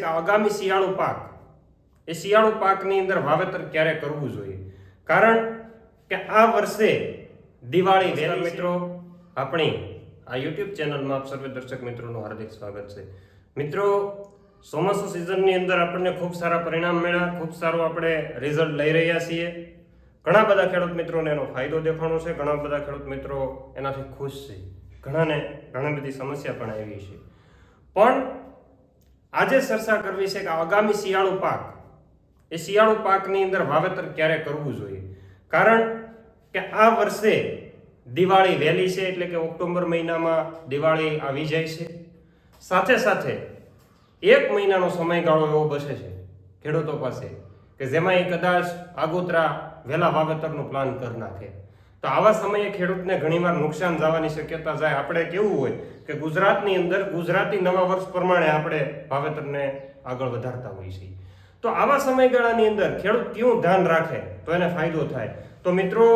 આગામી શિયાળુ પાક એ શિયાળુ પાકની અંદર વાવેતર ક્યારે કરવું જોઈએ, કારણ કે આ વર્ષે દિવાળી વહેલી મિત્રો આપણી આ YouTube ચેનલમાં આપ સર્વે દર્શક મિત્રોનું હાર્દિક સ્વાગત છે. મિત્રો, ચોમાસુ સિઝનની અંદર આપણને ખૂબ સારા પરિણામ મળ્યા, ખૂબ સારું આપણે રિઝલ્ટ લઈ રહ્યા છીએ. ઘણા બધા ખેડૂત મિત્રોને એનો ફાયદો દેખાણો છે, ઘણા બધા ખેડૂત મિત્રો એનાથી ખુશ છે, ઘણાને ઘણી બધી સમસ્યા પણ આવી છે. પણ આજે ચર્ચા કરવી છે કે આગામી શિયાળુ પાક એ શિયાળુ પાકની અંદર વાવેતર ક્યારે કરવું જોઈએ, કારણ કે આ વર્ષે દિવાળી વહેલી છે, એટલે કે ઓક્ટોબર મહિનામાં દિવાળી આવી જાય છે. સાથે સાથે એક મહિનાનો સમયગાળો એવો બસે છે ખેડૂતો પાસે કે જેમાં એ કદાચ આગોતરા વહેલા વાવેતરનું પ્લાન કરી નાખે. તો આવા સમયે ખેડૂતને ઘણીવાર નુકસાન જવાની શક્યતા જાય. આપણે કેવું હોય કે ગુજરાતની અંદર ગુજરાતી નવા વર્ષ પ્રમાણે આપણે વાવેતરને આગળ વધારતા હોઈએ છીએ. તો આવા સમયગાળાની અંદર ખેડૂત કેવું ધ્યાન રાખે તો એને ફાયદો થાય. તો મિત્રો,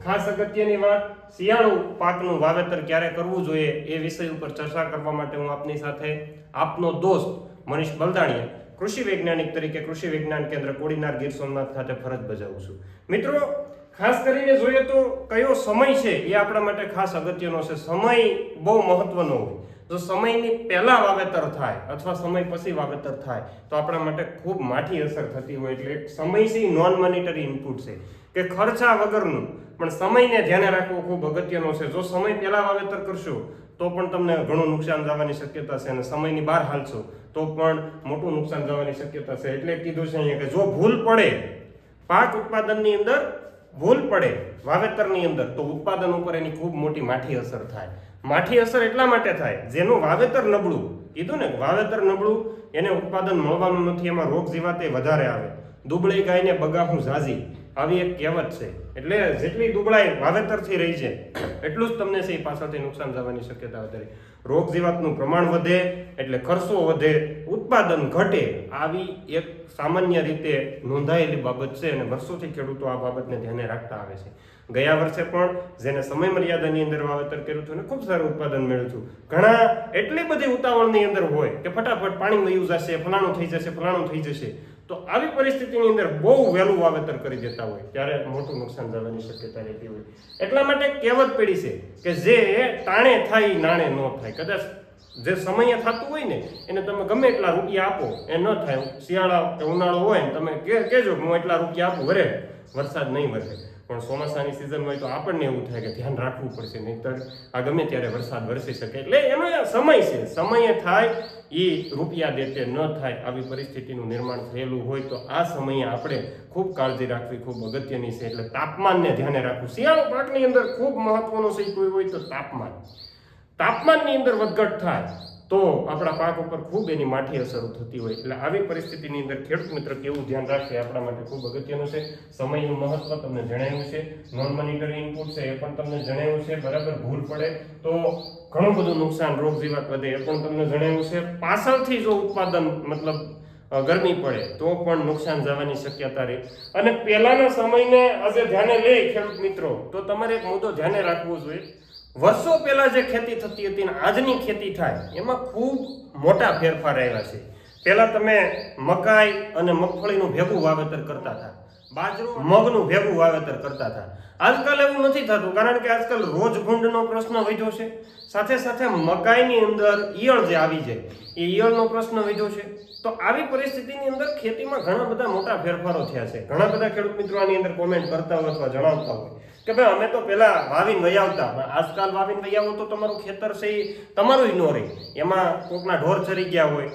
ખાસ અગત્યની વાત, શિયાળુ પાકનું વાવેતર ક્યારે કરવું જોઈએ એ વિષય ઉપર ચર્ચા કરવા માટે હું આપની સાથે આપનો દોસ્ત મનીષ બલદાણીયા, કૃષિ વૈજ્ઞાનિક તરીકે કૃષિ વિજ્ઞાન કેન્દ્ર કોડીનાર ગીર સોમનાથ ખાતે ફરજ બજાવું છું. મિત્રો, ખાસ કરીને જોઈએ તો કયો સમય છે એ આપણા માટે ખાસ અગત્યનો છે. સમય બહુ મહત્વનો હોય. જો સમયની પહેલા વાવેતર થાય અથવા સમય પછી વાવેતર થાય તો આપણા માટે ખૂબ માઠી અસર થતી હોય. એટલે સમય છે નોન મોનિટરી ઇનપુટ છે કે ખર્ચા વગરનું, પણ સમયને ધ્યાને રાખવું ખૂબ અગત્યનો છે. જો સમય પહેલા વાવેતર કરશો તો પણ તમને ઘણું નુકસાન જવાની શક્યતા છે, અને સમયની બહાર હાલશો તો પણ મોટું નુકસાન જવાની શક્યતા છે. એટલે કીધું છે અહીંયા કે જો ભૂલ પડે, પાક ઉત્પાદનની અંદર ભૂલ પડે વાવેતરની અંદર, તો ઉત્પાદન ઉપર એની ખૂબ મોટી માઠી અસર થાય. માઠી અસર એટલા માટે થાય, જેનું વાવેતર નબળું, કીધું ને વાવેતર નબળું એને ઉત્પાદન મળવાનું નથી, એમાં રોગ જીવાતે વધારે આવે. દુબળી ગાયને બગાહું ઝાઝી, આવી એક કહેવત છે. એટલે જેટલી દુબળાઈ વાવેતરથી રહી છે એટલું જ તમને છે પાછળથી નુકસાન જવાની શક્યતા વધારે. રોગ જીવાતનું પ્રમાણ વધે એટલે ખર્ચો વધે, ઉત્પાદન ઘટે. આવી એક સામાન્ય રીતે નોંધાયેલી બાબત છે, અને વર્ષોથી ખેડૂતો આ બાબતને ધ્યાને રાખતા આવે છે. ગયા વર્ષે પણ જેને સમય મર્યાદાની અંદર વાવેતર કર્યું હતું અને ખૂબ સારું ઉત્પાદન મેળવ્યું હતું. ઘણા એટલી બધી ઉતાવળની અંદર હોય કે ફટાફટ પાણી વયું જશે, ફલાણું થઈ જશે, ફલાણું થઈ જશે. તો આવી પરિસ્થિતિની અંદર બહુ વહેલું વાવેતર કરી દેતા હોય ત્યારે મોટું નુકસાન જવાની શક્યતા રહેતી હોય. એટલા માટે કહેવત પડી છે કે જે તાણે થાય નાણે ન થાય. કદાચ જે સમયે થતું હોય ને એને તમે ગમે એટલા રૂપિયા આપો એ ન થાય. શિયાળા કે ઉનાળો હોય ને તમે કહેજો હું એટલા રૂપિયા આપું, વરે વરસાદ નહીં વધે. પણ ચોમાસાની સિઝન હોય તો આપણને એવું થાય કે ધ્યાન રાખવું પડશે, નહીંતર આ ગમે ત્યારે વરસાદ વરસી શકે. એટલે એનો સમય છે, સમયે થાય એ રૂપિયા દેતે ન થાય. આવી પરિસ્થિતિનું નિર્માણ થયેલું હોય તો આ સમયે આપણે ખૂબ કાળજી રાખવી ખૂબ અગત્યની છે. એટલે તાપમાનને ધ્યાને રાખવું. શિયાળુ પાકની અંદર ખૂબ મહત્વનું છે કોઈ હોય તો તાપમાન. તાપમાનની અંદર વધઘટ થાય તો આપણા પાક ઉપર ખૂબ એની માઠી અસરો થતી હોય. એટલે આવી પરિસ્થિતિની અંદર ખેડૂત મિત્ર કેવું ધ્યાન રાખશે આપણા માટે ખૂબ અગત્યનું છે. સમયનું મહત્વ તમને જણાવ્યું છે, નોન મોનિટરી ઇનપુટ છે એ પણ તમને જણાવ્યું છે. બરાબર, ભૂલ પડે તો ઘણું બધું નુકસાન, રોગ જીવાત વધે એ પણ તમને જણાવ્યું છે. પાછળથી જો ઉત્પાદન મતલબ ગરમી પડે તો પણ નુકસાન જવાની શક્યતા રહે. અને પહેલાના સમયને આજે ધ્યાને લે ખેડૂત મિત્રો તો તમારે એક મુદ્દો ધ્યાને રાખવો જોઈએ. વર્ષો પહેલા જે ખેતી થતી હતી ને આજની ખેતી થાય એમાં ખૂબ મોટા ફેરફાર આવ્યા છે. પહેલા તમે મકાઈ અને મગફળીનું ભેગું વાવેતર કરતા હતા, બાજરો મગનું ભેગું વાવેતર કરતા હતા. આજકાલ એવું નથી થતું, કારણ કે આજકાલ રોજભૂંડનો પ્રશ્ન વધ્યો છે. સાથે સાથે મકાઈની અંદર ઈયળ જે આવી જાય એ ઈયળનો પ્રશ્ન વધ્યો છે. તો આવી પરિસ્થિતિની અંદર ખેતીમાં ઘણા બધા મોટા ફેરફારો થયા છે. ઘણા બધા ખેડૂત મિત્રો આની અંદર કોમેન્ટ કરતા હોય અથવા જણાવતા હોય કે ભાઈ અમે તો પેલા વાવીને વયાવતા, પણ આજકાલ વાવીને વયાવો તો તમારું ખેતર છે એ તમારું ન રહે. એમાં કોકના ઢોર ચરી ગયા હોય,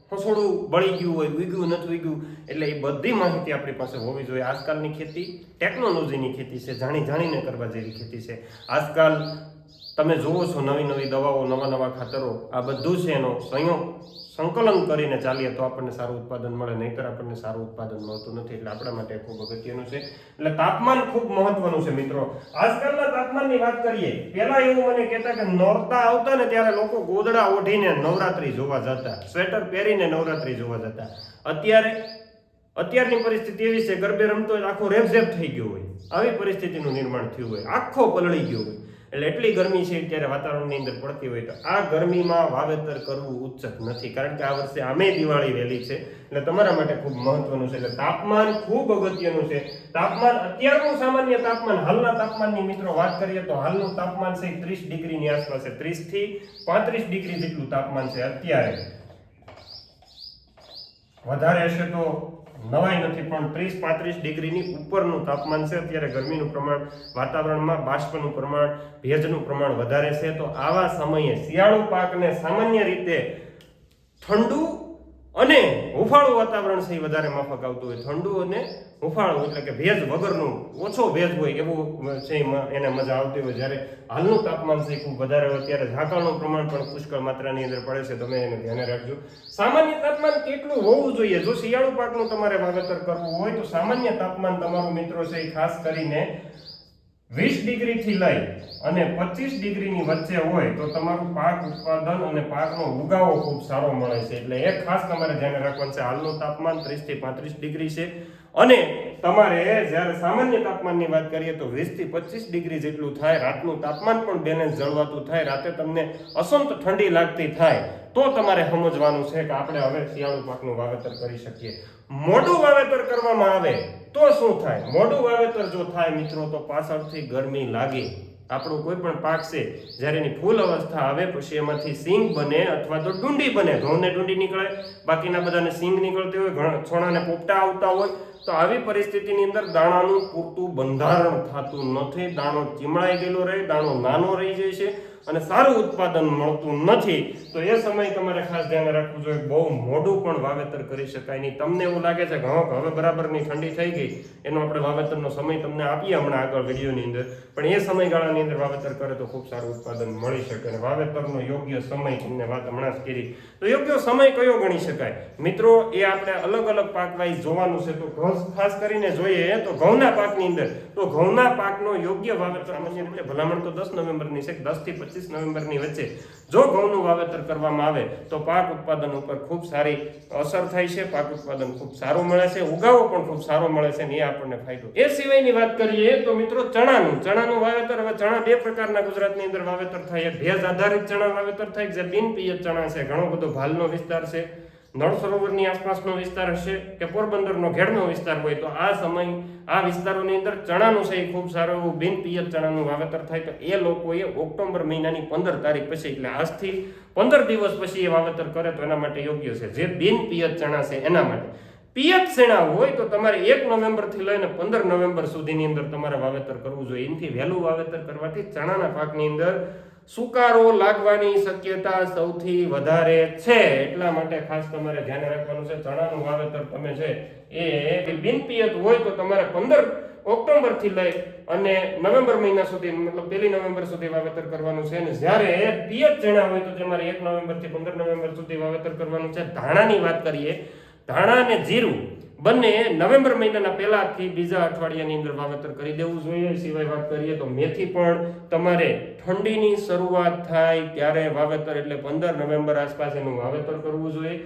ફસોડું બળી ગયું હોય, ઉગ્યું નથી ઉગ્યું. એટલે એ બધી માહિતી આપણી પાસે હોવી જોઈએ. આજકાલની ખેતી ટેકનોલોજીની ખેતી છે, જાણી જાણીને કરવા જેવી ખેતી છે. આજકાલ તમે જુઓ છો નવી નવી દવાઓ, નવા નવા ખાતરો, આ બધું છે એનો સંકલન કરીને ચાલીએ તો આપણને સારું ઉત્પાદન મળે, નહીંતર આપણને સારું ઉત્પાદન મળતું નથી. એટલે આપણા માટે ખૂબ અગત્યનું છે. એટલે તાપમાન ખૂબ મહત્વનું છે મિત્રો. આજકાલના તાપમાનની વાત કરીએ, પહેલા એવું મને કહેતા કે નોરતા આવતા ને ત્યારે લોકો ગોદડા ઓઢીને નવરાત્રી જોવા જતા, સ્વેટર પહેરીને નવરાત્રી જોવા જતા. અત્યારની પરિસ્થિતિ એવી છે, ગરબે રમતો આખો રેપઝેપ થઈ ગયો હોય, આવી પરિસ્થિતિનું નિર્માણ થયું હોય, આખો પલળી ગયો હોય. એટલે એટલી ગરમી છે અત્યારે વાતાવરણની અંદર પડતી હોય તો આ ગરમીમાં વાવેતર કરવું ઉચિત નથી, કારણ કે આ વર્ષે આમે દિવાળી વહેલી છે એટલે તમારા માટે ખૂબ મહત્વનું છે. એટલે તાપમાન ખૂબ અગત્યનું છે. તાપમાન અત્યારનું સામાન્ય તાપમાન, હાલના તાપમાનની મિત્રો વાત કરીએ તો હાલનું તાપમાન છે 30 ડિગ્રીની આસપાસ છે. 30 થી 35 ડિગ્રી જેટલું તાપમાન છે અત્યારે. વધારે હશે તો નવાઈ નથી, પણ 30-35 ડિગ્રીની ઉપરનું તાપમાન છે અત્યારે. ગરમીનું પ્રમાણ, વાતાવરણમાં બાષ્પનું પ્રમાણ, ભેજનું પ્રમાણ વધારે છે. તો આવા સમયે શિયાળુ પાકને સામાન્ય રીતે ઠંડુ અને હુંફાળું વાતાવરણ છે એ વધારે માફક આવતું હોય. ઠંડુ અને હુંફાળું એટલે કે ભેજ વગરનું, ઓછો ભેજ હોય એવું છે એને મજા આવતી હોય. જ્યારે હાલનું તાપમાન છે ખૂબ વધારે હોય ત્યારે ઝાકળનું પ્રમાણ પણ પુષ્કળ માત્રાની અંદર પડે છે. તમે એને ધ્યાને રાખજો. સામાન્ય તાપમાન કેટલું હોવું જોઈએ? જો શિયાળુ પાકનું તમારે વાવેતર કરવું હોય તો સામાન્ય તાપમાન તમારું મિત્રો છે એ ખાસ કરીને 20 ડિગ્રીથી લઈ અને 25 ડિગ્રીની વચ્ચે હોય તો તમારું પાક ઉત્પાદન અને પાકનો ઉગાવો ખૂબ સારો મળે છે. એટલે એ ખાસ તમારે ધ્યાન રાખવાનું છે. હાલનું તાપમાન 30 થી 35 ડિગ્રી છે અને તમારે જ્યારે સામાન્ય તાપમાનની વાત કરીએ તો 20 થી 25 ડિગ્રી જેટલું થાય. રાતનું તાપમાન પણ બેલેન્સ જળવાતું થાય. રાતે તમને અસંત ઠંડી લાગતી થાય તો તમારે સમજવાનું છે કે આપણે હવે શિયાળુ પાકનું વાવેતર કરી શકીએ. મોડું વાવેતર કરવામાં આવે તો શું થાય? મોડું વાવેતર જો થાય મિત્રો તો પાછળથી ગરમી લાગે. આપણો કોઈ પણ પાક છે જ્યારે એની ફૂલ અવસ્થા આવે પછી એમાંથી સિંગ બને અથવા તો ડુંડી બને. ઘઉંને ડુંડી નીકળે, બાકીના બધાને સિંગ નીકળતી હોય, ઘણા છોણાને પોપટા આવતા હોય. તો આવી પરિસ્થિતિની અંદર દાણાનું પૂરતું બંધારણ થતું નથી. દાણો ચીમળાઈ ગયેલો રહે, દાણો નાનો રહી જાય છે અને સારું ઉત્પાદન મળતું નથી. તો એ સમય તમારે ખાસ ધ્યાન રાખવું જોઈએ. બહુ મોડું પણ વાવેતર કરી શકાય નહીં. તમને એવું લાગે છે કે હવે બરાબરની ઠંડી થઈ ગઈ, એનો આપણે વાવેતરનો સમય તમને આપીએ હમણાં આગળ વિડીયોની અંદર, પણ એ સમયગાળાની અંદર વાવેતર કરે તો ખૂબ સારું ઉત્પાદન મળી શકે. અને વાવેતરનો યોગ્ય સમય તમને વાત હમણાં જ કરી. તો યોગ્ય સમય કયો ગણી શકાય મિત્રો? એ આપણે અલગ અલગ પાક વાઇઝ જોવાનું છે. તો ખાસ કરીને જોઈએ તો ઘઉંના પાકની અંદર તો ઘઉંના પાકનો યોગ્ય વાવેતર સામાન્ય રીતે ભલામણ તો 10 નવેમ્બરની છે. 10 થી 25 નવેમ્બરની વચ્ચે જો ઘઉંનું વાવેતર કરવામાં આવે તો પાક ઉત્પાદન ઉપર ખૂબ સારી અસર થાય છે. પાક ઉત્પાદન ખૂબ સારું મળે છે, ઉગાવો પણ ખૂબ સારો મળે છે અને એ આપણને ફાયદો. એ સિવાયની વાત કરીએ તો મિત્રો ચણાનું વાવેતર. હવે ચણા બે પ્રકારના ગુજરાતની અંદર વાવેતર થાય. એક ભેજ આધારિત ચણા વાવેતર થાય જે બિનપિયત ચણા છે. ઘણો બધો ભાલનો વિસ્તાર છે, નળ સરોવરની આસપાસનો વિસ્તાર હશે કે પોરબંદરનો ઘેડનો વિસ્તાર હોય તો આ સમય આ વિસ્તારોની અંદર ચણાનું છે ખૂબ સારું એવું બિનપિયત ચણાનું વાવેતર થાય. તો એ લોકોએ ઓક્ટોબર મહિનાની 15 તારીખ પછી એટલે આજથી 15 દિવસ પછી એ વાવેતર કરે તો એના માટે યોગ્ય છે. જે બિનપિયત ચણા છે એના માટે. પિયત ચણા હોય તો તમારે 1 નવેમ્બરથી લઈને 15 નવેમ્બર સુધીની અંદર તમારે વાવેતર કરવું જોઈએ. એનાથી વહેલું વાવેતર કરવાથી ચણાના પાકની અંદર સુકારો લાગવાની શક્યતા સૌથી વધારે છે. એટલા માટે ખાસ તમારે ધ્યાન રાખવાનું છે. ચણાનું વાવેતર તમે છે એ બિનપિયત હોય તો તમારે 15 ઓક્ટોબર થી લઈ અને નવેમ્બર મહિના સુધી, મતલબ 1 નવેમ્બર સુધી વાવેતર કરવાનું છે. અને જ્યારે પિયત ચણા હોય તો તમારે 1 નવેમ્બર થી 15 નવેમ્બર સુધી વાવેતર કરવાનું છે. ધાણાની વાત કરીએ, ધાણા અને જીરું બંને નવેમ્બર મહિનાના પહેલાથી બીજા અઠવાડિયાની અંદર વાવેતર કરી દેવું જોઈએ. સિવાય વાત કરીએ તો મેથી પણ તમારે ઠંડીની શરૂઆત થાય ત્યારે વાવેતર એટલે 15 નવેમ્બર આસપાસ એનું વાવેતર કરવું જોઈએ.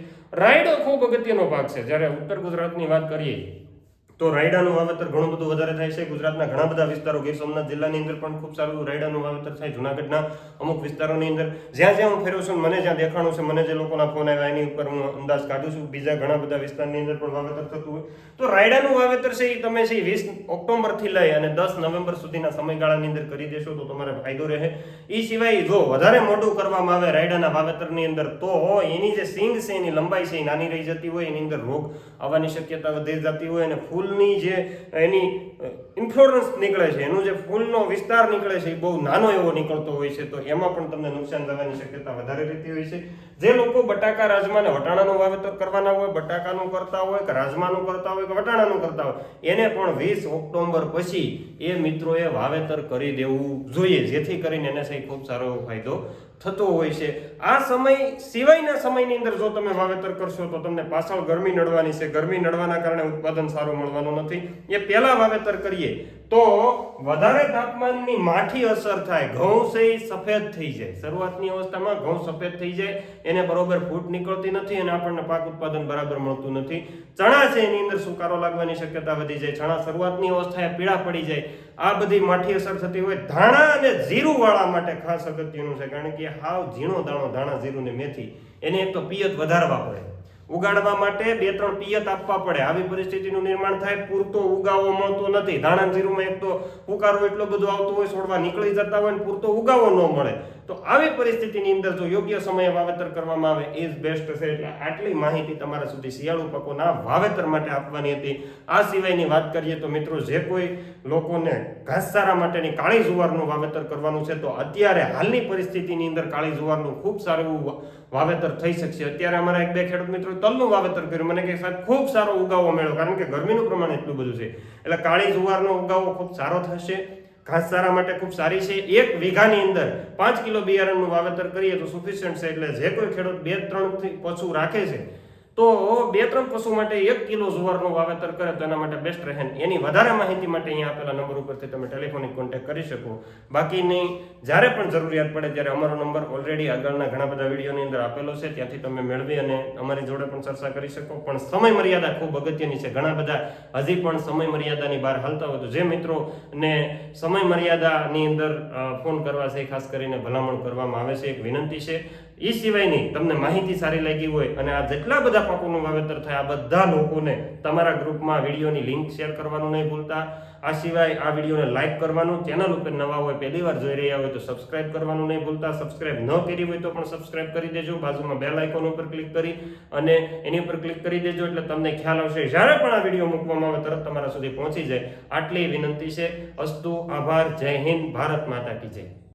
રાયડો ખૂબ અગત્યનો ભાગ છે. જ્યારે ઉત્તર ગુજરાતની વાત કરીએ તો રાયડાનું વાવેતર ઘણું બધું વધારે થાય છે. ગુજરાતના ઘણા બધા વિસ્તારો, ગીર સોમનાથ જિલ્લાની અંદર પણ ખૂબ સારું રાયડાનું વાવેતર થાય. જુનાગઢના અમુક વિસ્તારોની અંદર જ્યાં હું ફેર્યો છું, મને જ્યાં દેખાણું છે, મને જે લોકોના ફોન આવ્યા એની ઉપર હું અંદાજ કાઢું છું. બીજા ઘણા બધા વિસ્તારની અંદર પણ વાવેતર થતું હોય તો રાયડાનું વાવેતર છે એ તમે છે 20 ઓક્ટોબરથી લઈ અને 10 નવેમ્બર સુધીના સમયગાળાની અંદર કરી દેશો તો તમારે ફાયદો રહે. એ સિવાય જો વધારે મોડું કરવામાં આવે રાયડાના વાવેતરની અંદર તો એની જે સિંગ છે એની લંબાઈ છે એ નાની રહી જતી હોય, એની અંદર રોગ આવવાની શક્યતા વધી જતી હોય અને ફૂલની જે એની ઇન્ફ્લોરન્સ નીકળે છે, એનું જે ફૂલનો વિસ્તાર નીકળે છે એ બહુ નાનો એવો નીકળતો હોય છે. તો એમાં પણ તમને નુકસાન થવાની શક્યતા વધારે રહેતી હોય છે. જે લોકો બટાકા, રાજમા અને વટાણાનું વાવેતર કરવાના હોય, બટાકાનું કરતા હોય કે રાજમાનું કરતા હોય કે વટાણાનું કરતા હોય, એને પણ 20 ઓક્ટોબર પછી એ મિત્રોએ વાવેતર કરી દેવું જોઈએ, જેથી કરીને એને સહી ખૂબ સારો ફાયદો થતો હોય છે. આ સમય સિવાયના સમયની અંદર જો તમે વાવેતર કરશો તો તમને પાછળ ગરમી નડવાની છે. ગરમી નડવાના કારણે ઉત્પાદન સારું મળવાનું નથી. એ પહેલા વાવેતર કરીએ તો વધારે તાપમાનની માઠી અસર થાય. ઘઉં છે એ સફેદ થઈ જાય. શરૂઆતની અવસ્થામાં ઘઉં સફેદ થઈ જાય, એને બરોબર ફૂટ નીકળતી નથી અને આપણને પાક ઉત્પાદન બરાબર મળતું નથી. ચણા છે એની અંદર સુકારો લાગવાની શક્યતા વધી જાય. ચણા શરૂઆતની અવસ્થાએ પીળા પડી જાય આ બધી માઠી અસર થતી હોય, ધાણા અને જીરું વાળા માટે ખાસ અગત્યનું છે, કારણ કે હાવ ઝીણો દાણો ધાણા જીરું ને મેથી એને એક તો પિયત વધારવા પડે, ઉગાડવા માટે 2-3 પિયત આપવા પડે. આવી પરિસ્થિતિનું નિર્માણ થાય, પૂરતો ઉગાવો મળતો નથી. ધાણા જીરુંમાં એક તો ફુકારો એટલો બધો આવતો હોય, છોડવા નીકળી જતા હોય ને પૂરતો ઉગાવો ન મળે. તો આવી પરિસ્થિતિની અંદર જો યોગ્ય સમયે વાવેતર કરવામાં આવે એ જ બેસ્ટ છે. એટલે આટલી માહિતી તમારા સુધી શિયાળુ પાકોના વાવેતર માટે આપવાની હતી. આ સિવાયની વાત કરીએ તો મિત્રો, જે કોઈ લોકોને ઘાસચારા માટેની કાળી જુવારનું વાવેતર કરવાનું છે તો અત્યારે હાલની પરિસ્થિતિની અંદર કાળી જુવારનું ખૂબ સારું એવું વાવેતર થઈ શકશે. અત્યારે અમારા 1-2 ખેડૂત મિત્રો તલનું વાવેતર કર્યું, મને કે સાહેબ ખૂબ સારો ઉગાવો મળ્યો, કારણ કે ગરમીનું પ્રમાણ એટલું બધું છે. એટલે કાળી જુવારનો ઉગાવો ખૂબ સારો થશે, ઘાસચારા માટે ખૂબ સારી છે. 1 વીઘાની અંદર 5 કિલો બિયારણનું વાવેતર કરીએ તો સફિશિયન્ટ છે. એટલે જે કોઈ ખેડૂત 2-3 પશુ રાખે છે તો 2-3 પશુ માટે 1 કિલો જુવારનું વાવેતર કરે તો એના માટે બેસ્ટ રહે. એની વધારે માહિતી માટે અહીંયા આપેલા નંબર ઉપરથી તમે ટેલિફોનિક કોન્ટેક્ટ કરી શકો. બાકીની જ્યારે પણ જરૂરિયાત પડે ત્યારે અમારો નંબર ઓલરેડી આગળના ઘણા બધા વિડીયોની અંદર આપેલો છે, ત્યાંથી તમે મેળવી અને અમારી જોડે પણ ચર્ચા કરી શકો. પણ સમય મર્યાદા ખૂબ અગત્યની છે. ઘણા બધા હજી પણ સમય મર્યાદાની બહાર હાલતા હોય તો જે મિત્રોને સમય મર્યાદાની અંદર ફોન કરવા છે ખાસ કરીને ભલામણ કરવામાં આવે છે. એક વિનંતી છે. એ સિવાયની તમને માહિતી સારી લાગી હોય અને આ જેટલા બધા પાકોનું વાવેતર થાય આ બધા લોકોને તમારા ગ્રુપમાં વિડીયોની લિંક શેર કરવાનું નહીં ભૂલતા. આ સિવાય આ વિડીયોને લાઈક કરવાનું, ચેનલ ઉપર નવા હોય પહેલી વાર જોઈ રહ્યા હોય તો સબસ્ક્રાઇબ કરવાનું નહીં ભૂલતા. સબસ્ક્રાઇબ ન કરી હોય તો પણ સબસ્ક્રાઇબ કરી દેજો. બાજુમાં બેલ આઇકોન ઉપર ક્લિક કરી અને એની ઉપર ક્લિક કરી દેજો, એટલે તમને ખ્યાલ આવશે જ્યારે પણ આ વિડીયો મૂકવામાં આવે તરત તમારા સુધી પહોંચી જાય. આટલી વિનંતી છે. અસ્તુ, આભાર, જય હિન્દ, ભારત માતા કી જય.